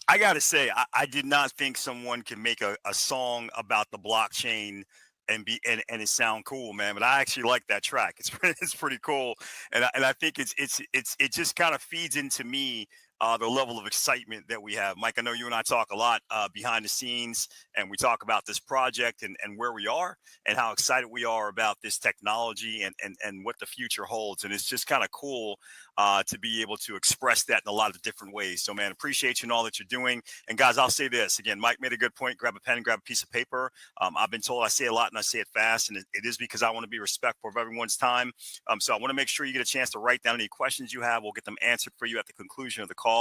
I gotta say, I did not think someone could make a song about the blockchain and it sound cool, man. But I actually like that track. It's it's pretty cool, and I think it just kind of feeds into me. The level of excitement that we have, Mike. I know you and I talk a lot behind the scenes, and we talk about this project and where we are, and how excited we are about this technology and what the future holds. And it's just kind of cool to be able to express that in a lot of different ways. So, man, appreciate you and all that you're doing. And guys, I'll say this again. Mike made a good point. Grab a pen, grab a piece of paper. I've been told I say a lot and I say it fast, and it is because I want to be respectful of everyone's time. So I want to make sure you get a chance to write down any questions you have. We'll get them answered for you at the conclusion of the call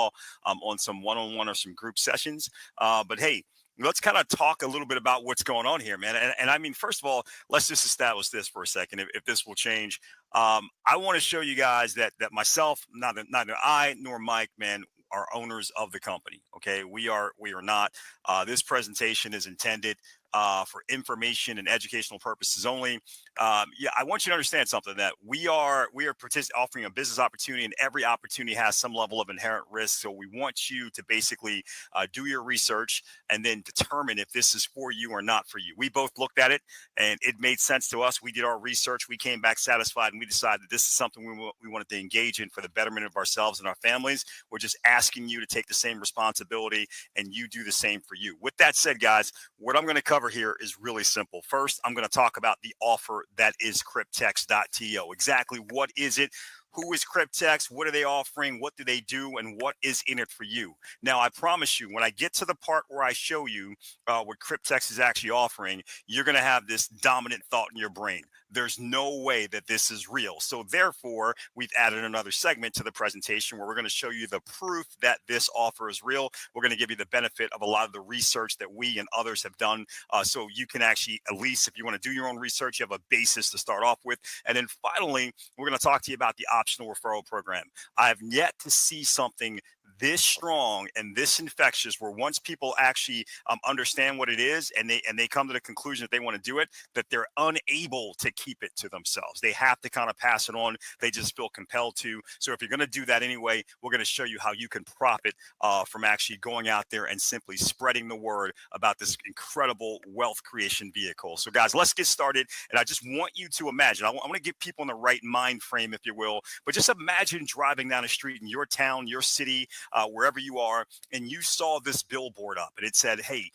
on some one-on-one or some group sessions. But hey, let's kind of talk a little bit about what's going on here, man. And I mean, first of all, let's just establish this for a second, if this will change. I want to show you guys that myself, neither I nor Mike, man, are owners of the company. Okay, we are not. This presentation is intended for information and educational purposes only. Yeah, I want you to understand something, that we are offering a business opportunity, and every opportunity has some level of inherent risk. So we want you to basically do your research and then determine if this is for you or not for you. We both looked at it and it made sense to us. We did our research. We came back satisfied, and we decided that this is something we wanted to engage in for the betterment of ourselves and our families. We're just asking you to take the same responsibility and you do the same for you. With that said, guys, what I'm going to cover here is really simple. First, I'm going to talk about the offer that is Cryptex.to. Exactly what is it? Who is Cryptex? What are they offering? What do they do? And what is in it for you? Now, I promise you, when I get to the part where I show you what Cryptex is actually offering, you're going to have this dominant thought in your brain. There's no way that this is real. So therefore, we've added another segment to the presentation where we're going to show you the proof that this offer is real. We're going to give you the benefit of a lot of the research that we and others have done. So you can actually, at least if you want to do your own research, you have a basis to start off with. And then finally, we're going to talk to you about the optional referral program. I have yet to see something this strong and this infectious, where once people actually understand what it is, and they come to the conclusion that they want to do it, that they're unable to keep it to themselves. They have to kind of pass it on. They just feel compelled to. So if you're going to do that anyway, we're going to show you how you can profit from actually going out there and simply spreading the word about this incredible wealth creation vehicle. So guys, let's get started. And I just want you to imagine, I want to get people in the right mind frame, if you will, but just imagine driving down the street in your town, your city, wherever you are, and you saw this billboard up and it said, hey,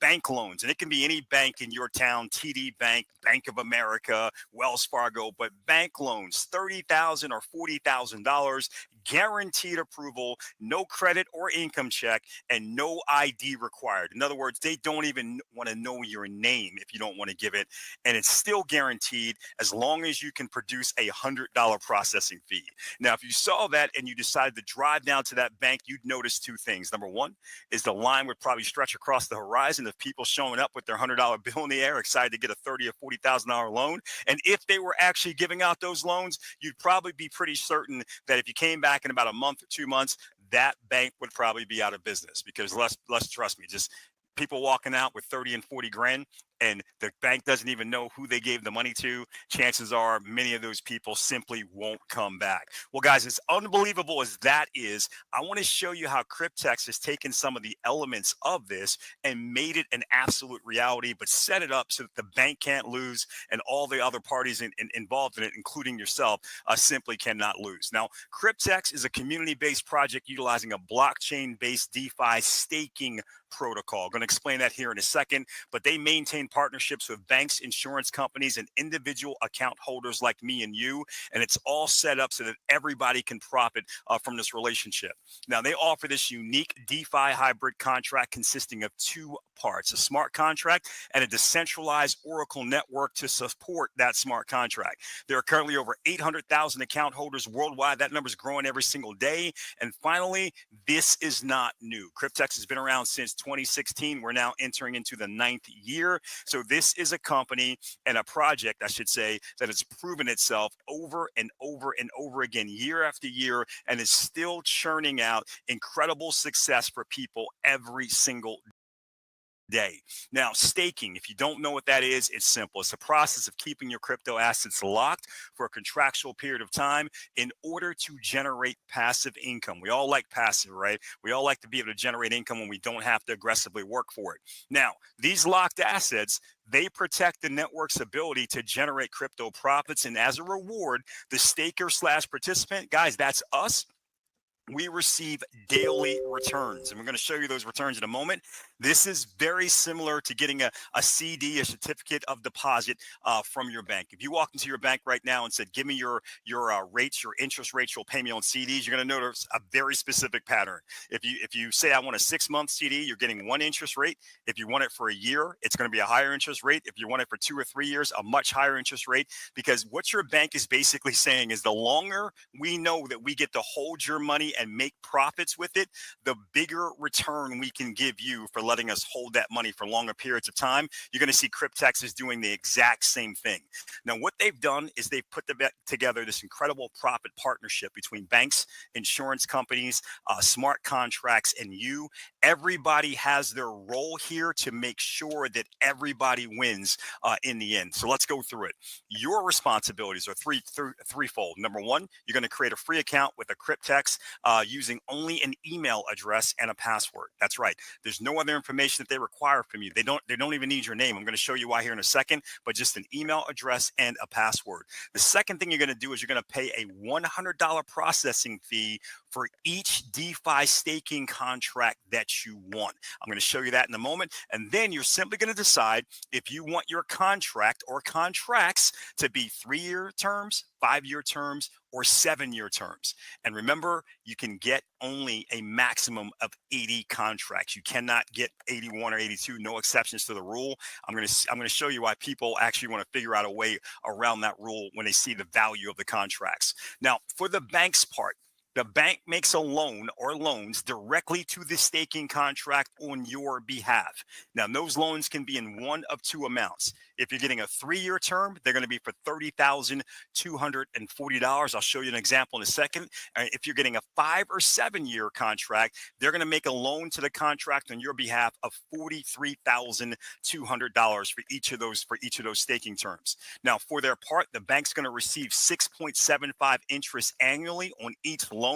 bank loans. And it can be any bank in your town: TD Bank, Bank of America, Wells Fargo, but bank loans, $30,000 or $40,000, guaranteed approval, no credit or income check, and no ID required. In other words, they don't even want to know your name if you don't want to give it. And it's still guaranteed as long as you can produce $100 processing fee. Now, if you saw that and you decided to drive down to that bank, you'd notice two things. Number one is the line would probably stretch across the horizon of people showing up with their $100 bill in the air, excited to get a $30,000 or $40,000 loan. And if they were actually giving out those loans, you'd probably be pretty certain that if you came back in about a month or 2 months, that bank would probably be out of business, because let's trust me, just people walking out with 30 and 40 grand and the bank doesn't even know who they gave the money to, chances are many of those people simply won't come back. Well, guys, as unbelievable as that is, I want to show you how Cryptex has taken some of the elements of this and made it an absolute reality, but set it up so that the bank can't lose and all the other parties involved in it, including yourself, simply cannot lose. Now, Cryptex is a community-based project utilizing a blockchain-based DeFi staking protocol. Going to explain that here in a second, but they maintain partnerships with banks, insurance companies, and individual account holders like me and you. And it's all set up so that everybody can profit from this relationship. Now, they offer this unique DeFi hybrid contract consisting of two parts: a smart contract and a decentralized Oracle network to support that smart contract. There are currently over 800,000 account holders worldwide. That number is growing every single day. And finally, this is not new. Cryptex has been around since 2016. We're now entering into the 9th year. So this is a company and a project, I should say, that has proven itself over and over and over again, year after year, and is still churning out incredible success for people every single day. Now, staking, if you don't know what that is, it's simple. It's the process of keeping your crypto assets locked for a contractual period of time in order to generate passive income. We all like passive, right? We all like to be able to generate income when we don't have to aggressively work for it. Now, these locked assets, they protect the network's ability to generate crypto profits. And as a reward, the staker slash participant, guys, that's us, we receive daily returns. And we're going to show you those returns in a moment. This is very similar to getting a CD, a certificate of deposit from your bank. If you walked into your bank right now and said, give me your rates, your interest rates you'll pay me on CDs, you're going to notice a very specific pattern. If you say I want a 6-month CD, you're getting one interest rate. If you want it for a year, it's going to be a higher interest rate. If you want it for 2 or 3 years, a much higher interest rate, because what your bank is basically saying is the longer we know that we get to hold your money and make profits with it, the bigger return we can give you for letting us hold that money for longer periods of time. You're going to see Cryptex is doing the exact same thing. Now, what they've done is they've put together this incredible profit partnership between banks, insurance companies, smart contracts, and you. Everybody has their role here to make sure that everybody wins in the end. So let's go through it. Your responsibilities are threefold. Number one, you're going to create a free account with a Cryptex using only an email address and a password. That's right. There's no other information that they require from you. They don't even need your name. I'm going to show you why here in a second, but just an email address and a password. The second thing you're going to do is you're going to pay a $100 processing fee for each DeFi staking contract that you want. I'm going to show you that in a moment. And then you're simply going to decide if you want your contract or contracts to be 3-year terms, 5-year terms, or 7-year terms. And remember, you can get only a maximum of 80 contracts. You cannot get 81 or 82, no exceptions to the rule. I'm going to show you why people actually want to figure out a way around that rule when they see the value of the contracts. Now, for the bank's part, the bank makes a loan or loans directly to the staking contract on your behalf. Now, those loans can be in one of two amounts. If you're getting a 3-year term, they're going to be for $30,240. I'll show you an example in a second. And if you're getting a 5 or 7-year contract, they're going to make a loan to the contract on your behalf of $43,200 for each of those staking terms. Now, for their part, the bank's going to receive 6.75 interest annually on each loan,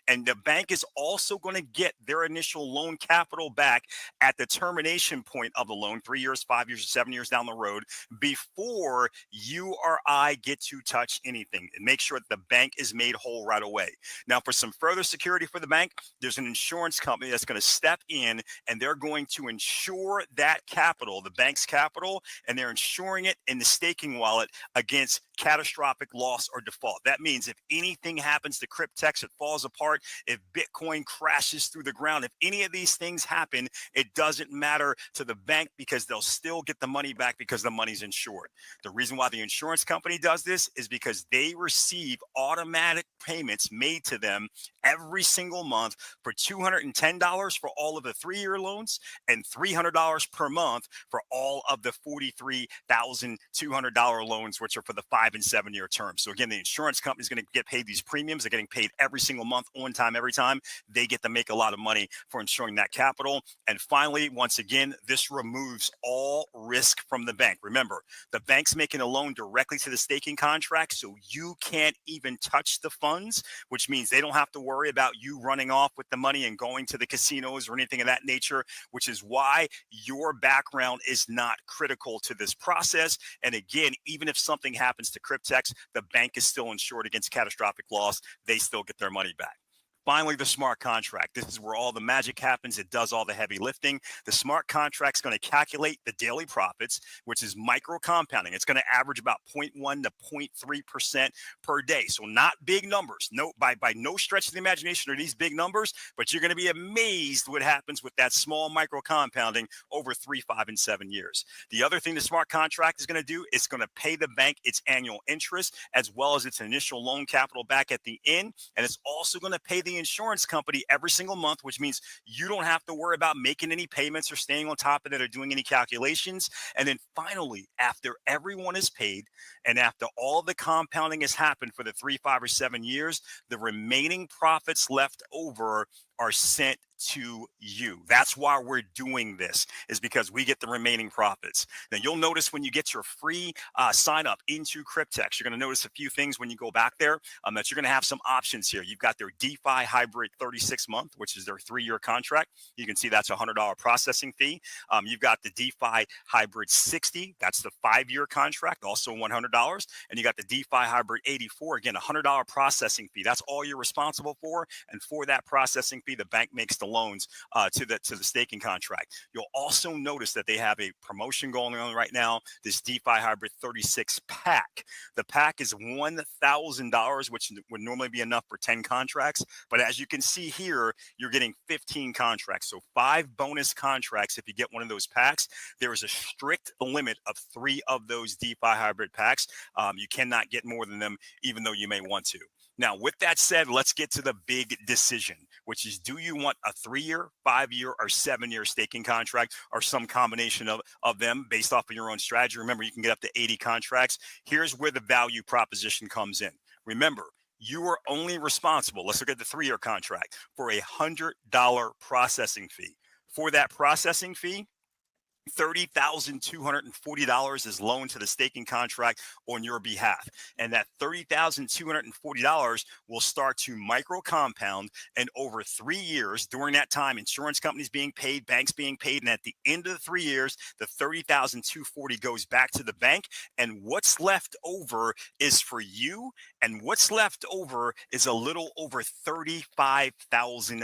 and the bank is also going to get their initial loan capital back at the termination point of the loan, 3 years, 5 years, or 7 years down the road, before you or I get to touch anything, and make sure that the bank is made whole right away. Now, for some further security for the bank, there's an insurance company that's going to step in, and they're going to insure that capital, the bank's capital, and they're insuring it in the staking wallet against catastrophic loss or default. That means if anything happens to Cryptex, it falls apart, if Bitcoin crashes through the ground, if any of these things happen, it doesn't matter to the bank because they'll still get the money back because the money's insured. The reason why the insurance company does this is because they receive automatic payments made to them every single month for $210 for all of the 3-year loans and $300 per month for all of the $43,200 loans, which are for the 5 and 7-year terms. So again, the insurance company is going to get paid these premiums. They're getting paid every single month on time, every time. They get to make a lot of money for insuring that capital. And finally, once again, this removes all risk from the bank. Remember, the bank's making a loan directly to the staking contract, so you can't even touch the funds, which means they don't have to worry about you running off with the money and going to the casinos or anything of that nature, which is why your background is not critical to this process. And again, even if something happens to Cryptex, the bank is still insured against catastrophic loss. They still get their money back. Finally, the smart contract. This is where all the magic happens. It does all the heavy lifting. The smart contract is going to calculate the daily profits, which is micro compounding. It's going to average about 0.1 to 0.3% per day. So not big numbers. No, by no stretch of the imagination are these big numbers, but you're going to be amazed what happens with that small micro compounding over 3, 5, and 7 years. The other thing the smart contract is going to do is going to pay the bank its annual interest as well as its initial loan capital back at the end. And it's also going to pay the insurance company every single month, which means you don't have to worry about making any payments or staying on top of it or doing any calculations. And then finally, after everyone is paid and after all the compounding has happened for the 3, 5, or 7 years, the remaining profits left over are sent to you. That's why we're doing this, is because we get the remaining profits. Now, you'll notice when you get your free sign up into Cryptex, you're going to notice a few things when you go back there, that you're going to have some options here. You've got their DeFi hybrid 36 month, which is their 3-year contract. You can see that's a $100 processing fee. You've got the DeFi hybrid 60. That's the 5-year contract, also $100. And you got the DeFi hybrid 84, again, $100 processing fee. That's all you're responsible for. And for that processing fee, the bank makes the loans to the staking contract. You'll also notice that they have a promotion going on right now, this DeFi hybrid 36 pack. The pack is $1,000, which would normally be enough for 10 contracts. But as you can see here, you're getting 15 contracts. So 5 bonus contracts if you get one of those packs. There is a strict limit of 3 of those DeFi hybrid packs. You cannot get more than them, even though you may want to. Now, with that said, let's get to the big decision, which is, do you want a 3-year, 5-year, or 7-year staking contract, or some combination of them based off of your own strategy? Remember, you can get up to 80 contracts. Here's where the value proposition comes in. Remember, you are only responsible, let's look at the 3-year contract, for a $100 processing fee. For that processing fee, $30,240 is loaned to the staking contract on your behalf. And that $30,240 will start to micro compound. And over 3 years, during that time, insurance companies being paid, banks being paid. And at the end of the 3 years, the $30,240 goes back to the bank. And what's left over is for you. And what's left over is a little over $35,000.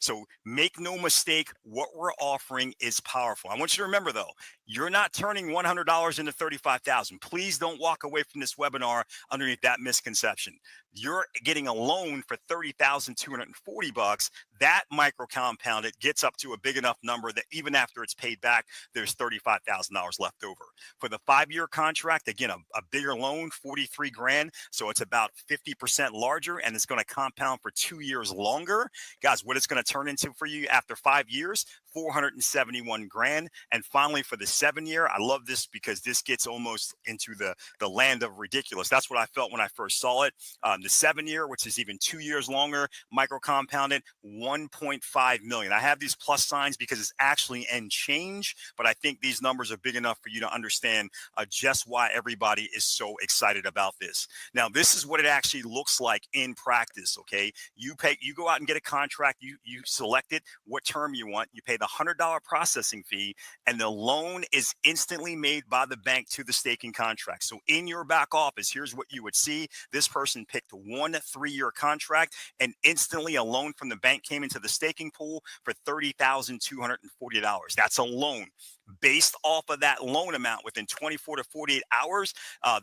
So make no mistake, what we're offering is powerful. I want you to remember, though, you're not turning $100 into $35,000. Please don't walk away from this webinar underneath that misconception. You're getting a loan for $30,240. That micro compounded gets up to a big enough number that even after it's paid back, there's $35,000 left over. For the 5-year contract, again, a bigger loan, 43 grand. So it's about 50% larger, and it's going to compound for 2 years longer. Guys, what it's going to turn into for you after 5 years, 471 grand. And finally, for the 7-year, I love this because this gets almost into the land of ridiculous. That's what I felt when I first saw it. The 7-year, which is even 2 years longer, micro compounded, 1.5 million. I have these plus signs because it's actually end change, but I think these numbers are big enough for you to understand just why everybody is so excited about this. Now, this is what it actually looks like in practice. Okay, you go out and get a contract. You select it, what term you want. You pay the $100 processing fee, and the loan is instantly made by the bank to the staking contract. So in your back office, here's what you would see. This person picked one 3-year contract, and instantly a loan from the bank came into the staking pool for $30,240. That's a loan. Based off of that loan amount, within 24 to 48 hours,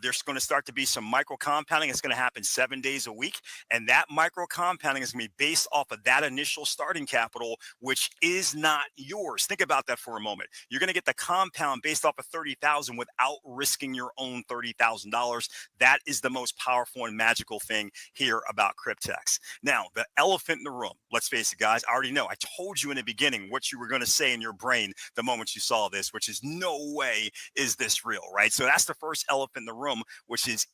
there's going to start to be some micro compounding. It's going to happen 7 days a week. And that micro compounding is going to be based off of that initial starting capital, which is not yours. Think about that for a moment. You're going to get the compound based off of 30,000 without risking your own $30,000. That is the most powerful and magical thing here about Cryptex. Now, the elephant in the room, let's face it, guys, I already know. I told you in the beginning what you were going to say in your brain the moment you saw this, which is, no way is this real, right? So that's the first elephant in the room, which is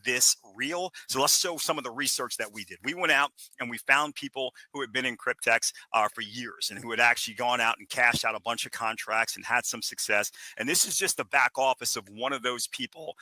this real? So let's show some of the research that we did. We went out and we found people who had been in Cryptex for years and who had actually gone out and cashed out a bunch of contracts and had some success. And this is just the back office of one of those people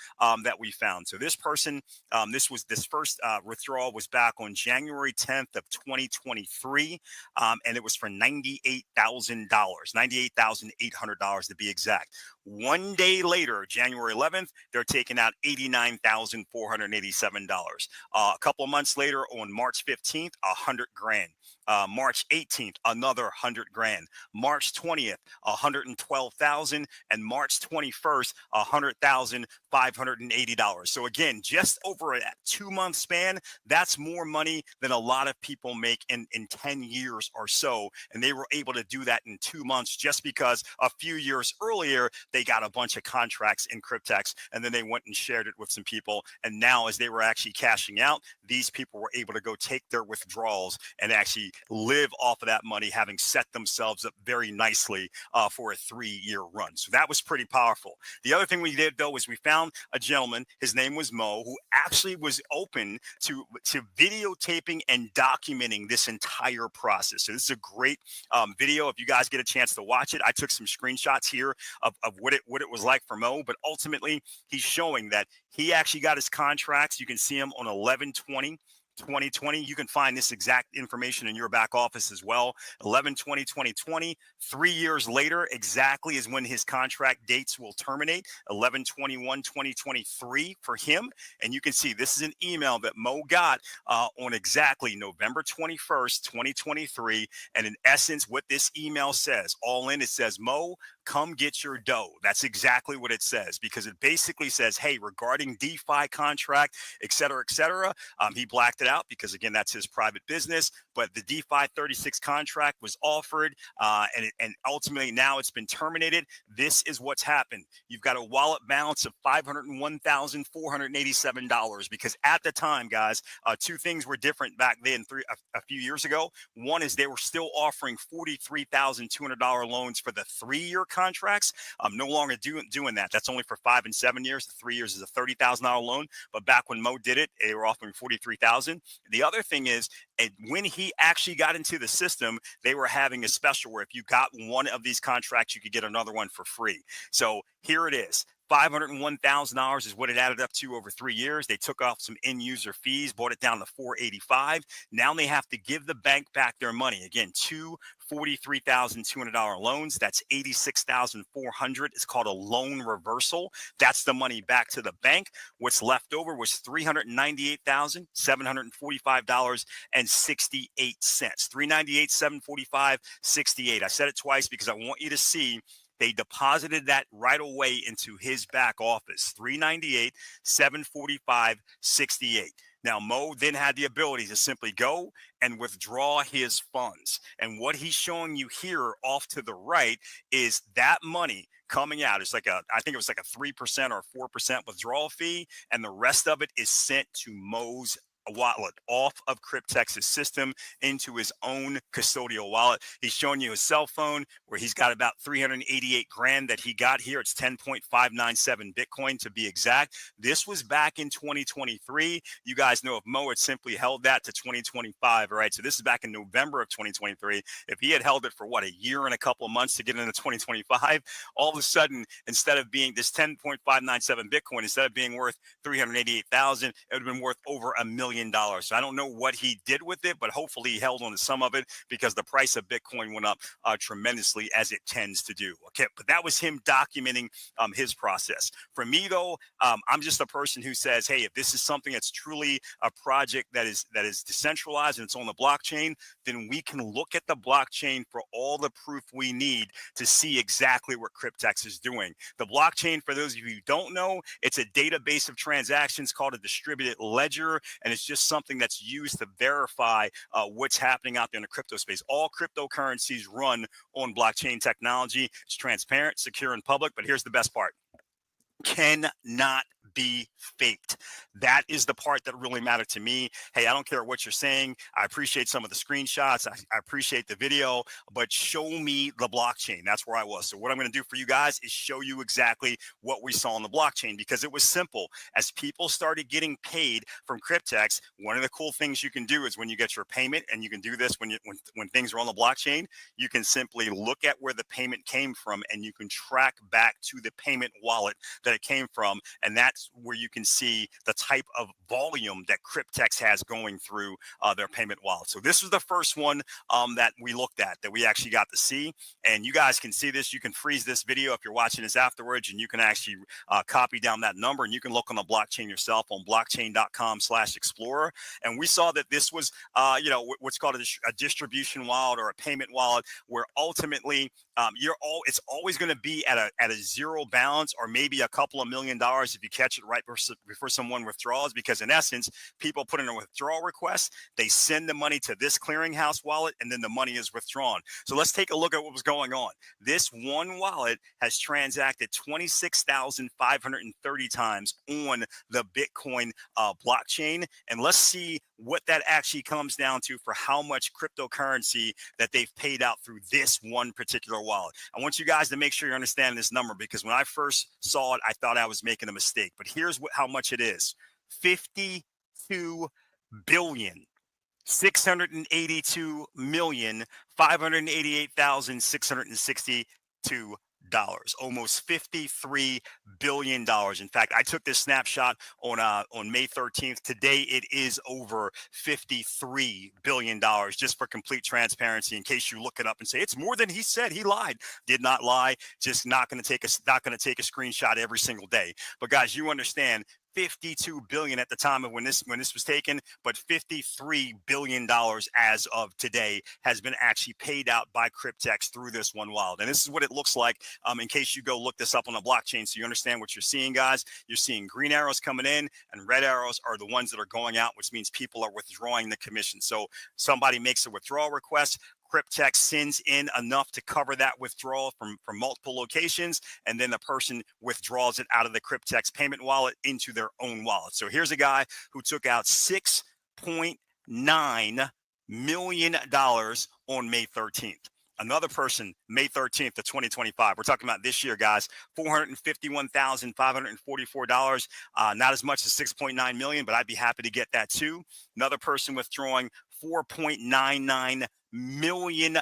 that we found. So this person, this first withdrawal was back on January 10th of 2023, and it was for $98,000, $98,800 to be exact. 1 day later, January 11th, they're taking out $89,487. A couple of months later, on March 15th, 100 grand. March 18th, another 100 grand. March 20th, 112,000, and March 21st, $100,580. So again, just over a 2-month span, that's more money than a lot of people make in 10 years or so. And they were able to do that in 2 months just because a few years earlier, they got a bunch of contracts in Cryptex, and then they went and shared it with some people. And now, as they were actually cashing out, these people were able to go take their withdrawals and actually live off of that money, having set themselves up very nicely for a 3-year run. So that was pretty powerful. The other thing we did, though, was we found a gentleman. His name was Mo, who actually was open to videotaping and documenting this entire process. So this is a great video. If you guys get a chance to watch it, I took some screenshots here of what it was like for Mo. But ultimately, he's showing that he actually got his contracts. You can see him on 11/20/2020. You can find this exact information in your back office as well. 11/20/2020. 3 years later, exactly is when his contract dates will terminate. 11/21/2023 for him. And you can see this is an email that Mo got on exactly November 21st, 2023. And in essence, what this email says, all in, it says, Mo, come get your dough. That's exactly what it says, because it basically says, hey, regarding DeFi contract, et cetera, et cetera. He blacked it out because, again, that's his private business. But the DeFi 36 contract was offered, and ultimately now it's been terminated. This is what's happened. You've got a wallet balance of $501,487, because at the time, guys, two things were different back then a few years ago. One is they were still offering $43,200 loans for the 3-year contracts. I'm no longer doing that. That's only for 5 and 7 years. The 3 years is a $30,000 loan. But back when Mo did it, they were offering $43,000. The other thing is, and when he actually got into the system, they were having a special where if you got one of these contracts, you could get another one for free. So here it is. $501,000 is what it added up to over 3 years. They took off some end user fees, brought it down to $485. Now they have to give the bank back their money. Again, two $43,200 loans. That's $86,400. It's called a loan reversal. That's the money back to the bank. What's left over was $398,745.68. $398,745.68. I said it twice because I want you to see they deposited that right away into his back office. $398,745.68. Now, Mo then had the ability to simply go and withdraw his funds. And what he's showing you here off to the right is that money coming out. It's like I think it was like a 3% or 4% withdrawal fee. And the rest of it is sent to Mo's wallet off of Cryptex's system into his own custodial wallet. He's showing you his cell phone where he's got about 388 grand that he got here. It's 10.597 Bitcoin to be exact. This was back in 2023. You guys know if Mo had simply held that to 2025, all right? So this is back in November of 2023. If he had held it for a year and a couple of months to get into 2025, all of a sudden, instead of being this 10.597 Bitcoin, instead of being worth 388,000, it would have been worth over $1 million. So I don't know what he did with it, but hopefully he held on to some of it because the price of Bitcoin went up tremendously, as it tends to do. Okay, but that was him documenting his process. For me, though, I'm just a person who says, hey, if this is something that's truly a project that is decentralized and it's on the blockchain, then we can look at the blockchain for all the proof we need to see exactly what Cryptex is doing. The blockchain, for those of you who don't know, it's a database of transactions called a distributed ledger, and it's just something that's used to verify what's happening out there in the crypto space. All cryptocurrencies run on blockchain technology. It's transparent, secure, and public. But here's the best part. Cannot be faked. That is the part that really mattered to me. Hey, I don't care what you're saying. I appreciate some of the screenshots. I appreciate the video, but show me the blockchain. That's where I was. So what I'm going to do for you guys is show you exactly what we saw on the blockchain, because it was simple. As people started getting paid from Cryptex, one of the cool things you can do is when you get your payment, and you can do this when things are on the blockchain, you can simply look at where the payment came from, and you can track back to the payment wallet that it came from, and that's where you can see the type of volume that Cryptex has going through their payment wallet. So this was the first one that we looked at, that we actually got to see, and you guys can see this. You can freeze this video if you're watching this afterwards, and you can actually copy down that number, and you can look on the blockchain yourself on blockchain.com/explorer. And we saw that this was what's called a distribution wallet or a payment wallet, where ultimately it's always going to be at a zero balance, or maybe a couple of $1 million if you catch touch it right before someone withdraws, because in essence, people put in a withdrawal request, they send the money to this clearinghouse wallet, and then the money is withdrawn. So let's take a look at what was going on. This one wallet has transacted 26,530 times on the Bitcoin blockchain. And let's see what that actually comes down to for how much cryptocurrency that they've paid out through this one particular wallet. I want you guys to make sure you understand this number, because when I first saw it, I thought I was making a mistake. But here's how much it is: 52 billion. 682,588,662 almost $53 billion. In fact, I took this snapshot on May 13th. Today it is over $53 billion, just for complete transparency, in case you look it up and say it's more than he said. He lied. Did not lie. Just not going to take a screenshot every single day. But guys, you understand, 52 billion at the time of when this was taken, but $53 billion as of today has been actually paid out by Cryptex through this one wallet. And this is what it looks like, in case you go look this up on the blockchain, so you understand what you're seeing, guys. You're seeing green arrows coming in, and red arrows are the ones that are going out, which means people are withdrawing the commission. So somebody makes a withdrawal request, Cryptex sends in enough to cover that withdrawal from multiple locations, and then the person withdraws it out of the Cryptex payment wallet into their own wallet. So here's a guy who took out $6.9 million on May 13th. Another person, May 13th of 2025. We're talking about this year, guys. $451,544. Not as much as 6.9 million, but I'd be happy to get that too. Another person withdrawing $4.99 million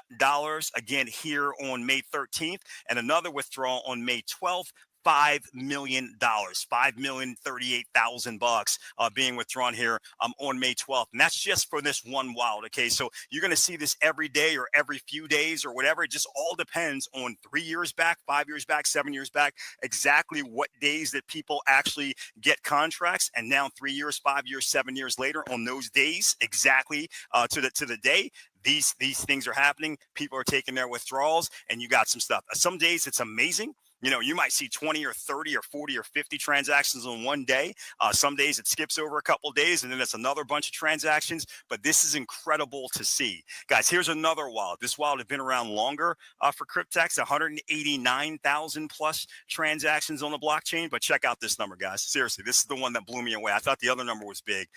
again here on May 13th, and another withdrawal on May 12th. $5 million, $5,038,000 being withdrawn here on May 12th. And that's just for this one wallet. Okay. So you're going to see this every day or every few days or whatever. It just all depends on 3 years back, 5 years back, 7 years back, exactly what days that people actually get contracts. And now 3 years, 5 years, 7 years later, on those days, exactly to the day, these things are happening. People are taking their withdrawals, and you got some stuff. Some days it's amazing. You know, you might see 20 or 30 or 40 or 50 transactions on one day. Some days it skips over a couple of days, and then it's another bunch of transactions. But this is incredible to see. Guys, here's another wallet. This wallet has been around longer for Cryptex, 189,000 plus transactions on the blockchain. But check out this number, guys. Seriously, this is the one that blew me away. I thought the other number was big.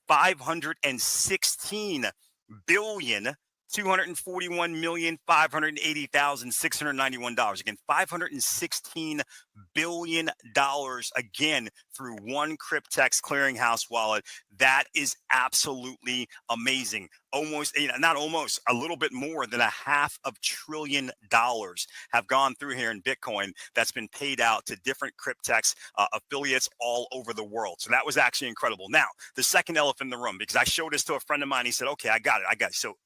516 billion. $241,580,691. Again, $516 billion again through one Cryptex clearinghouse wallet. That is absolutely amazing. Almost, not almost, a little bit more than $500 billion have gone through here in Bitcoin that's been paid out to different Cryptex affiliates all over the world. So that was actually incredible. Now, the second elephant in the room, because I showed this to a friend of mine. He said, okay, I got it. So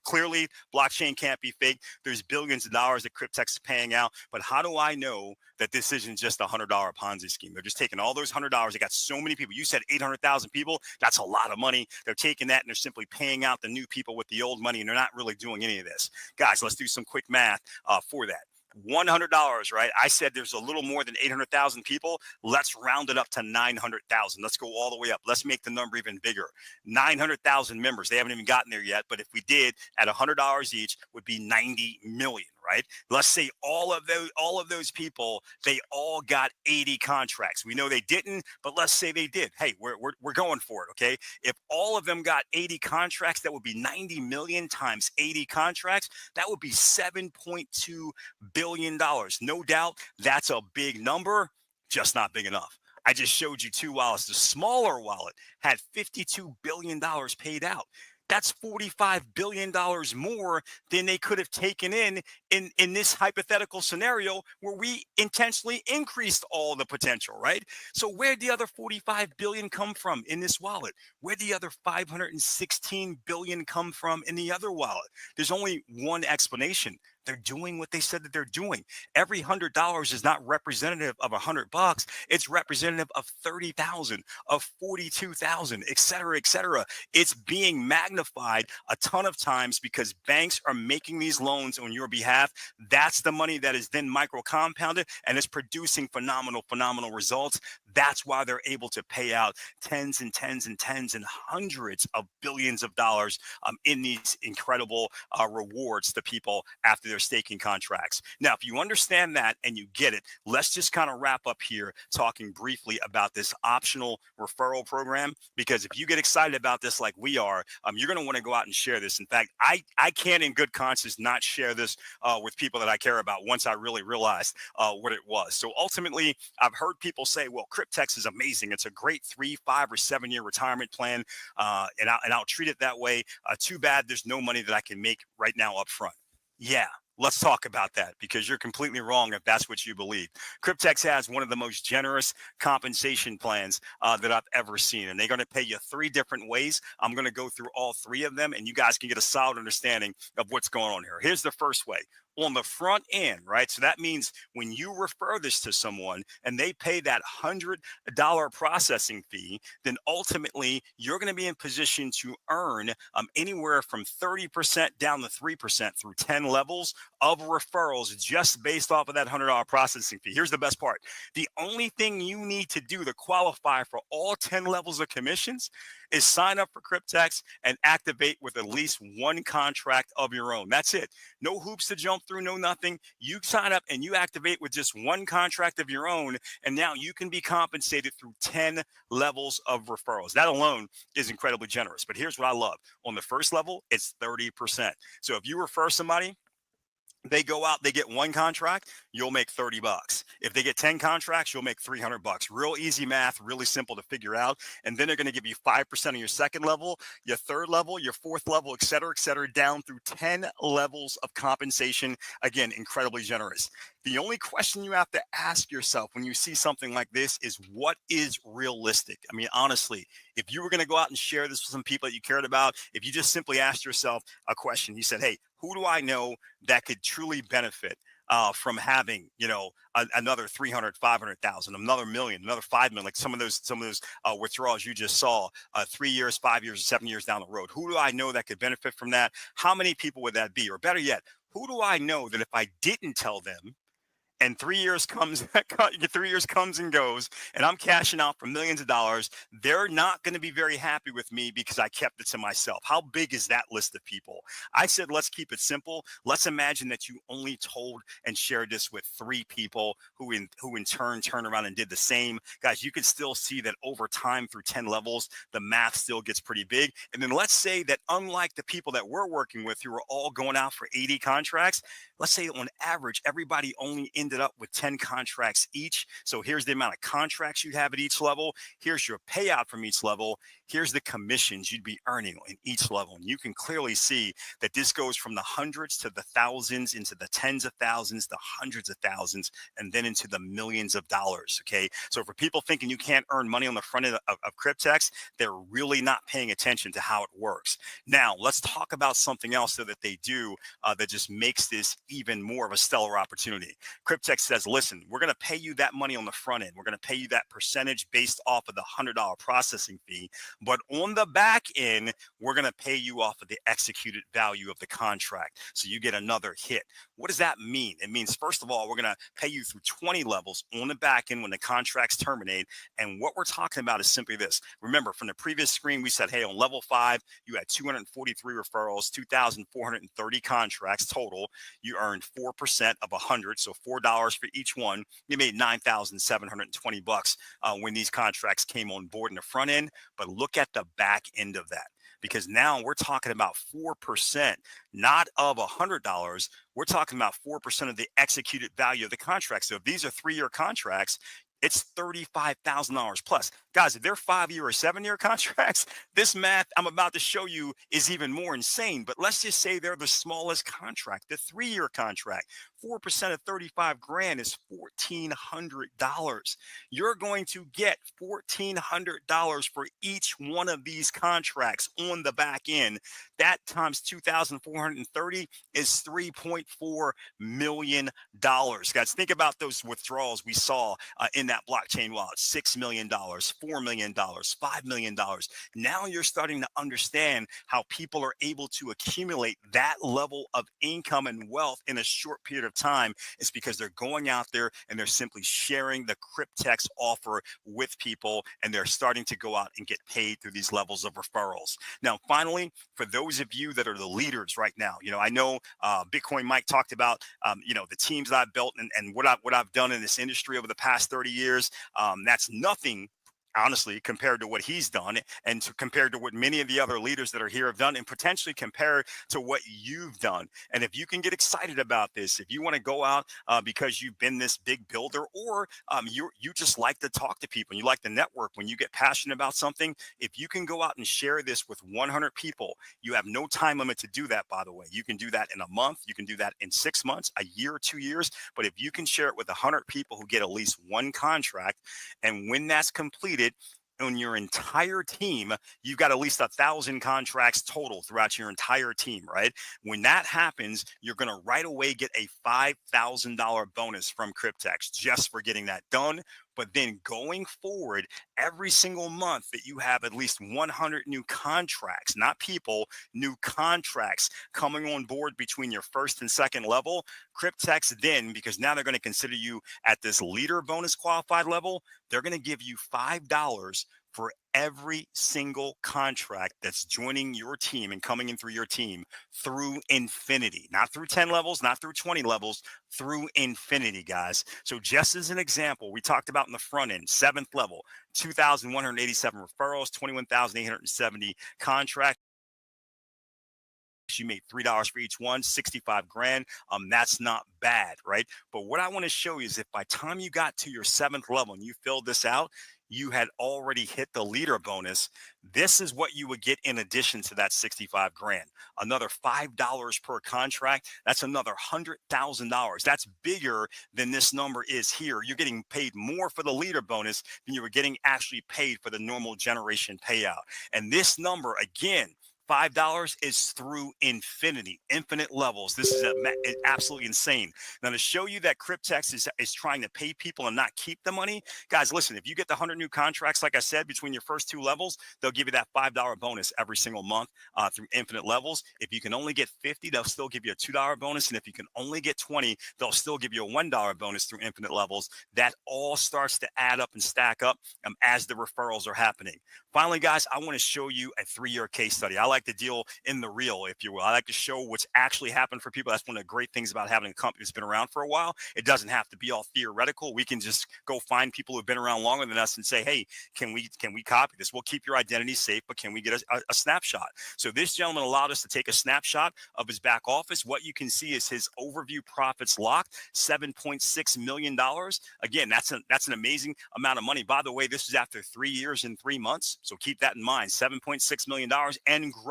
clearly, blockchain can't be fake. There's billions of dollars that Cryptex is paying out. But how do I know that this isn't just a $100 Ponzi scheme? They're just taking all those $100. They got so many people. You said 800,000 people. That's a lot of money. They're taking that and they're simply paying out the new people with the old money, and they're not really doing any of this. Guys, let's do some quick math for that. $100, right? I said there's a little more than 800,000 people. Let's round it up to 900,000. Let's go all the way up. Let's make the number even bigger. 900,000 members. They haven't even gotten there yet, but if we did, at $100 each, would be 90 million. Right? Let's say all of those people, they all got 80 contracts. We know they didn't, but let's say they did. Hey, we're going for it. Okay. If all of them got 80 contracts, that would be 90 million times 80 contracts. That would be $7.2 billion. No doubt that's a big number, just not big enough. I just showed you two wallets. The smaller wallet had $52 billion paid out. That's $45 billion more than they could have taken in this hypothetical scenario where we intentionally increased all the potential, right? So where'd the other 45 billion come from in this wallet? Where'd the other 516 billion come from in the other wallet? There's only one explanation. They're doing what they said that they're doing. Every $100 is not representative of $100. It's representative of 30,000, of 42,000, et cetera, et cetera. It's being magnified a ton of times because banks are making these loans on your behalf. That's the money that is then micro compounded and is producing phenomenal results. That's why they're able to pay out tens and tens and tens and hundreds of billions of dollars in these incredible rewards to people after their staking contracts. Now, if you understand that and you get it, let's just kind of wrap up here talking briefly about this optional referral program, because if you get excited about this like we are, you're going to want to go out and share this. In fact, I can't in good conscience not share this with people that I care about once I really realized what it was. So ultimately, I've heard people say, well, Cryptex is amazing. It's a great 3, 5, or 7-year retirement plan, and I'll treat it that way. Too bad there's no money that I can make right now up front. Yeah, let's talk about that, because you're completely wrong if that's what you believe. Cryptex has one of the most generous compensation plans that I've ever seen, and they're going to pay you 3 different ways. I'm going to go through all 3 of them, and you guys can get a solid understanding of what's going on here. Here's the first way. On the front end, right? So that means when you refer this to someone and they pay that $100 processing fee, then ultimately you're going to be in position to earn anywhere from 30% down to 3% through 10 levels of referrals just based off of that $100 processing fee. Here's the best part. The only thing you need to do to qualify for all 10 levels of commissions is sign up for Cryptex and activate with at least 1 contract of your own. That's it. No hoops to jump through, no nothing. You sign up and you activate with just 1 contract of your own, and now you can be compensated through 10 levels of referrals. That alone is incredibly generous. But here's what I love. On the first level, it's 30%. So if you refer somebody, they go out, they get 1 contract, you'll make $30. If they get 10 contracts, you'll make $300. Real easy math, really simple to figure out. And then they're going to give you 5% on your second level, your third level, your fourth level, et cetera, down through 10 levels of compensation. Again, incredibly generous. The only question you have to ask yourself when you see something like this is, what is realistic? I mean, honestly, if you were going to go out and share this with some people that you cared about, if you just simply asked yourself a question, you said, hey, who do I know that could truly benefit from having, another 300, 500,000, another million, another 5 million, like some of those withdrawals you just saw 3 years, 5 years, 7 years down the road. Who do I know that could benefit from that? How many people would that be? Or better yet, who do I know that if I didn't tell them, and 3 years comes 3 years comes and goes, and I'm cashing out for millions of dollars, they're not going to be very happy with me because I kept it to myself? How big is that list of people? I said, let's keep it simple. Let's imagine that you only told and shared this with 3 people who in turn turned around and did the same. Guys, you can still see that over time through 10 levels, the math still gets pretty big. And then let's say that unlike the people that we're working with who are all going out for 80 contracts, let's say on average, everybody only ended up with 10 contracts each. So here's the amount of contracts you'd have at each level. Here's your payout from each level. Here's the commissions you'd be earning in each level. And you can clearly see that this goes from the hundreds to the thousands, into the tens of thousands, the hundreds of thousands, and then into the millions of dollars. Okay. So for people thinking you can't earn money on the front end of Cryptex, they're really not paying attention to how it works. Now, let's talk about something else that they do that just makes this even more of a stellar opportunity. Cryptex says, listen, we're going to pay you that money on the front end. We're going to pay you that percentage based off of the $100 processing fee. But on the back end, we're going to pay you off of the executed value of the contract. So you get another hit. What does that mean? It means, first of all, we're going to pay you through 20 levels on the back end when the contracts terminate. And what we're talking about is simply this. Remember, from the previous screen, we said, hey, on level 5, you had 243 referrals, 2,430 contracts total. You earned 4% of 100, so $4 for each one. You made $9,720 when these contracts came on board in the front end. But look at the back end of that, because now we're talking about 4%, not of $100. We're talking about 4% of the executed value of the contract. So if these are 3-year contracts, it's $35,000 plus. Guys, if they're 5-year or 7-year contracts, this math I'm about to show you is even more insane. But let's just say they're the smallest contract, the 3-year contract. 4% of 35 grand is $1,400. You're going to get $1,400 for each one of these contracts on the back end. That times 2,430 is $3.4 million. Guys, think about those withdrawals we saw in that blockchain wallet. $6 million, $4 million, $5 million. Now you're starting to understand how people are able to accumulate that level of income and wealth in a short period of of time, is because they're going out there and they're simply sharing the Cryptex offer with people, and they're starting to go out and get paid through these levels of referrals. Now, finally, for those of you that are the leaders right now, I know Bitcoin Mike talked about, the teams that I've built and what I've done in this industry over the past 30 years. That's nothing, honestly, compared to what he's done, and compared to what many of the other leaders that are here have done, and potentially compared to what you've done. And if you can get excited about this, if you want to go out because you've been this big builder, or you just like to talk to people, and you like to network when you get passionate about something, if you can go out and share this with 100 people, you have no time limit to do that, by the way. You can do that in a month, you can do that in 6 months, a year, 2 years. But if you can share it with 100 people who get at least one contract, and when that's completed, on your entire team, you've got at least 1,000 contracts total throughout your entire team, right? When that happens, you're going to right away get a $5,000 bonus from Cryptex just for getting that done. But then going forward, every single month that you have at least 100 new contracts, not people, new contracts coming on board between your first and second level, Cryptex then, because now they're going to consider you at this leader bonus qualified level, they're going to give you $5 for every single contract that's joining your team and coming in through your team through infinity, not through 10 levels, not through 20 levels, through infinity, guys. So just as an example, we talked about in the front end, 7th level, 2,187 referrals, 21,870 contracts. You made $3 for each one, 65 grand. That's not bad, right? But what I want to show you is, if by time you got to your 7th level and you filled this out, you had already hit the leader bonus, this is what you would get in addition to that 65 grand. Another $5 per contract. That's another $100,000. That's bigger than this number is here. You're getting paid more for the leader bonus than you were getting actually paid for the normal generation payout. And this number, again, $5 is through infinity, infinite levels. This is absolutely insane. Now, to show you that Cryptex is trying to pay people and not keep the money, guys, listen, if you get the 100 new contracts, like I said, between your first 2 levels, they'll give you that $5 bonus every single month through infinite levels. If you can only get 50, they'll still give you a $2 bonus. And if you can only get 20, they'll still give you a $1 bonus through infinite levels. That all starts to add up and stack up as the referrals are happening. Finally, guys, I want to show you a 3-year case study. I like to deal in the real, if you will. I like to show what's actually happened for people. That's one of the great things about having a company that's been around for a while. It doesn't have to be all theoretical. We can just go find people who've been around longer than us and say, hey, can we copy this? We'll keep your identity safe, but can we get a snapshot? So this gentleman allowed us to take a snapshot of his back office. What you can see is his overview profits locked, $7.6 million. Again, that's an amazing amount of money. By the way, this is after 3 years and 3 months. So keep that in mind, $7.6 million and growing,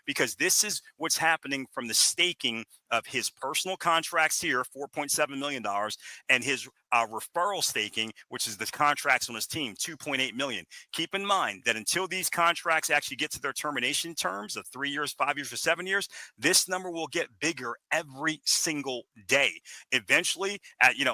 because this is what's happening from the staking of his personal contracts here, $4.7 million, and his referral staking, which is the contracts on his team, $2.8 million. Keep in mind that until these contracts actually get to their termination terms of 3 years, 5 years, or 7 years, this number will get bigger every single day. Eventually,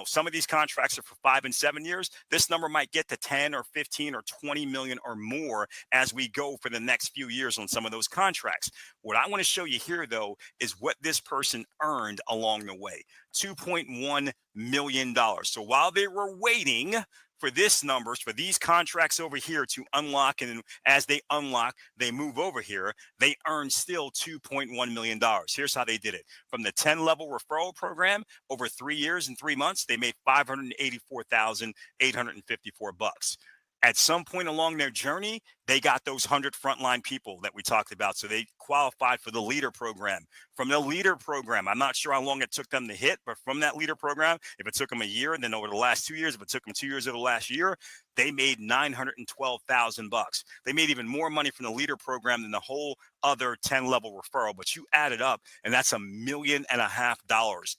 some of these contracts are for 5 and 7 years. This number might get to 10 or 15 or 20 million or more as we go for the next few years on some of those contracts. What I want to show you here, though, is what this person earned along the way. $2.1 million. So while they were waiting for this numbers, for these contracts over here to unlock, and as they unlock, they move over here, they earned still $2.1 million. Here's how they did it. From the 10-level referral program, over 3 years and 3 months, they made $584,854. At some point along their journey, they got those 100 frontline people that we talked about. So they qualified for the leader program. From the leader program, I'm not sure how long it took them to hit, but from that leader program, if it took them a year, and then over the last 2 years, if it took them 2 years over the last year, they made $912,000. They made even more money from the leader program than the whole other 10-level referral. But you add it up, and that's $1.5 million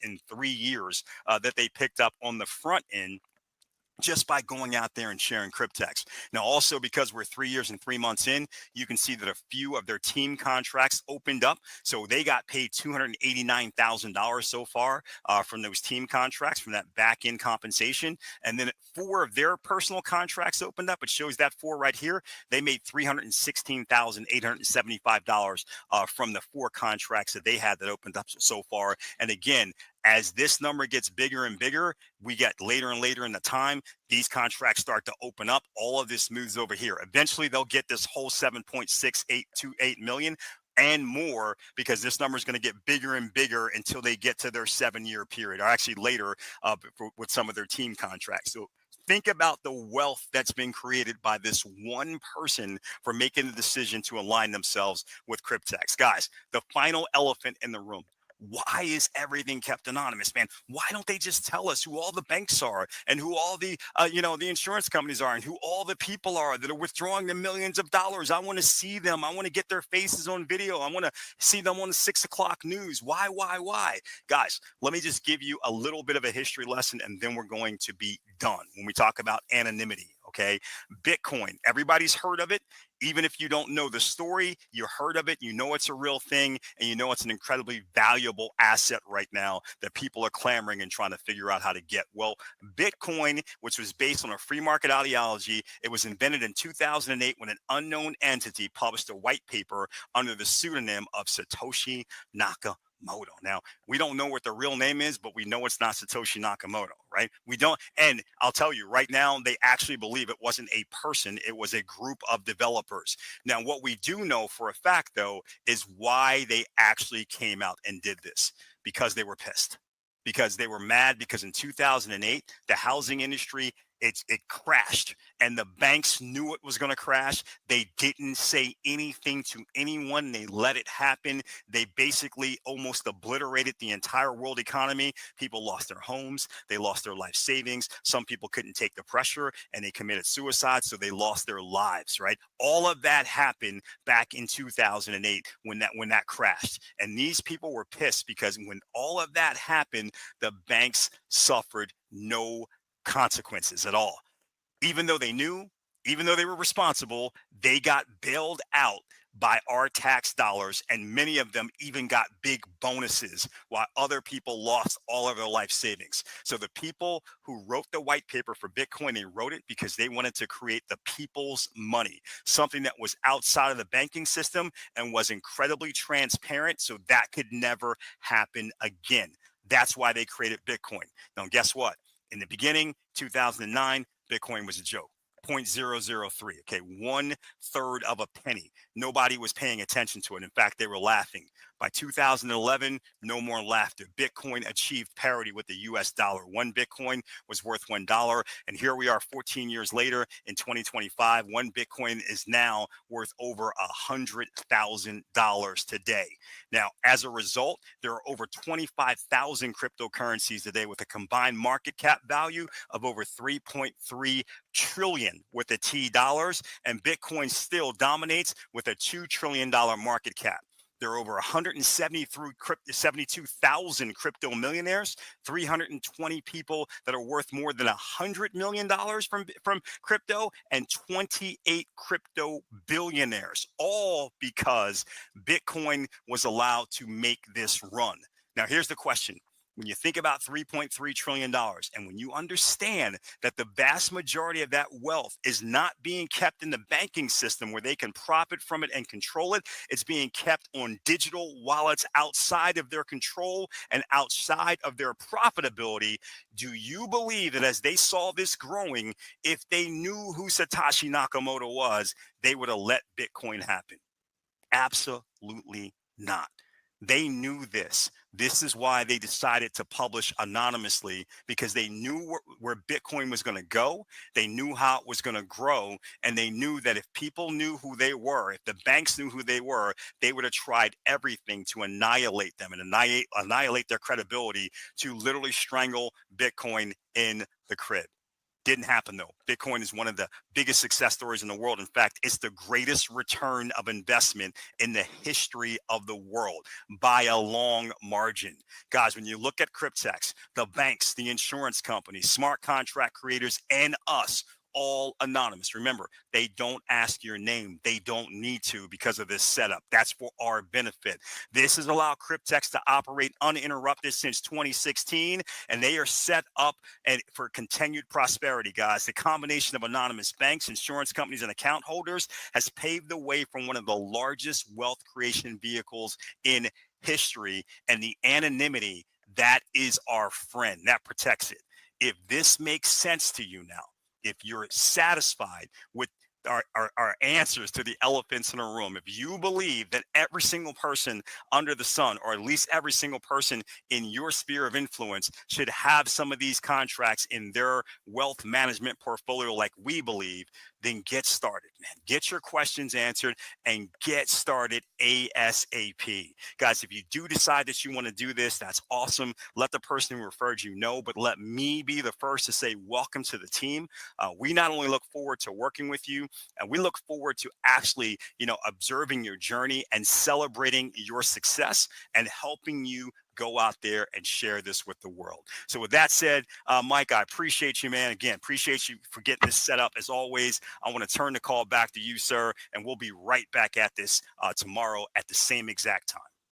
in 3 years that they picked up on the front end, just by going out there and sharing Cryptex. Now, also, because we're 3 years and 3 months in, you can see that a few of their team contracts opened up. So they got paid $289,000 so far from those team contracts, from that back end compensation. And then 4 of their personal contracts opened up. It shows that 4 right here. They made $316,875 from the 4 contracts that they had that opened up so far. And again, As this number gets bigger and bigger, we get later and later in the time, these contracts start to open up. All of this moves over here. Eventually, they'll get this whole 7.6828 million and more, because this number is going to get bigger and bigger until they get to their 7-year period, or actually later with some of their team contracts. So think about the wealth that's been created by this one person for making the decision to align themselves with Cryptex. Guys, the final elephant in the room. Why is everything kept anonymous, man? Why don't they just tell us who all the banks are and who all the, the insurance companies are and who all the people are that are withdrawing the millions of dollars? I want to see them. I want to get their faces on video. I want to see them on the 6 o'clock news. Why? Guys, let me just give you a little bit of a history lesson, and then we're going to be done when we talk about anonymity. Okay. Bitcoin, everybody's heard of it. Even if you don't know the story, you heard of it, you know it's a real thing, and you know it's an incredibly valuable asset right now that people are clamoring and trying to figure out how to get. Well, Bitcoin, which was based on a free market ideology, it was invented in 2008 when an unknown entity published a white paper under the pseudonym of Satoshi Nakamoto. Now, we don't know what the real name is, but we know it's not Satoshi Nakamoto, right? We don't. And I'll tell you right now, they actually believe it wasn't a person. It was a group of developers. Now, what we do know for a fact, though, is why they actually came out and did this. Because they were pissed. Because they were mad, because in 2008, the housing industry, it crashed, and the banks knew it was going to crash. They didn't say anything to anyone. They let it happen. They basically almost obliterated the entire world economy. People lost their homes. They lost their life savings. Some people couldn't take the pressure and they committed suicide. So they lost their lives, right? All of that happened back in 2008 when that crashed. And these people were pissed because when all of that happened, the banks suffered no consequences at all. Even though they knew, even though they were responsible, they got bailed out by our tax dollars, and many of them even got big bonuses while other people lost all of their life savings. So the people who wrote the white paper for Bitcoin, they wrote it because they wanted to create the people's money, something that was outside of the banking system and was incredibly transparent, so that could never happen again. That's why they created Bitcoin. Now, guess what? In the beginning, 2009, Bitcoin was a joke. 0.003, okay, 1/3 of a penny. Nobody was paying attention to it. In fact, they were laughing. By 2011, no more laughter. Bitcoin achieved parity with the US dollar. One Bitcoin was worth $1. And here we are 14 years later in 2025. One Bitcoin is now worth over $100,000 today. Now, as a result, there are over 25,000 cryptocurrencies today with a combined market cap value of over 3.3 trillion with a T dollars, and Bitcoin still dominates with a $2 trillion market cap. There are over 172,000 crypto millionaires, 320 people that are worth more than $100 million from crypto, and 28 crypto billionaires, all because Bitcoin was allowed to make this run. Now, here's the question. When you think about $3.3 trillion, and when you understand that the vast majority of that wealth is not being kept in the banking system where they can profit from it and control it, it's being kept on digital wallets outside of their control and outside of their profitability, do you believe that as they saw this growing, if they knew who Satoshi Nakamoto was, they would have let Bitcoin happen? Absolutely not. They knew this. This is why they decided to publish anonymously, because they knew where Bitcoin was going to go. They knew how it was going to grow. And they knew that if people knew who they were, if the banks knew who they were, they would have tried everything to annihilate them and annihilate their credibility, to literally strangle Bitcoin in the crib. Didn't happen, though. Bitcoin is one of the biggest success stories in the world. In fact, it's the greatest return of investment in the history of the world by a long margin. Guys, when you look at Cryptex, the banks, the insurance companies, smart contract creators, and us, all anonymous. Remember, they don't ask your name. They don't need to because of this setup. That's for our benefit. This has allowed Cryptex to operate uninterrupted since 2016, and they are set up and for continued prosperity, guys. The combination of anonymous banks, insurance companies, and account holders has paved the way for one of the largest wealth creation vehicles in history, and the anonymity that is our friend. That protects it. If this makes sense to you now, if you're satisfied with our answers to the elephants in the room, if you believe that every single person under the sun, or at least every single person in your sphere of influence, should have some of these contracts in their wealth management portfolio like we believe, then get started, man. Get your questions answered and get started ASAP. Guys, if you do decide that you want to do this, that's awesome. Let the person who referred you know, but let me be the first to say welcome to the team. We not only look forward to working with you, and we look forward to actually, observing your journey and celebrating your success and helping you go out there and share this with the world. So with that said, Mike, I appreciate you, man. Again, appreciate you for getting this set up. As always, I want to turn the call back to you, sir, and we'll be right back at this tomorrow at the same exact time.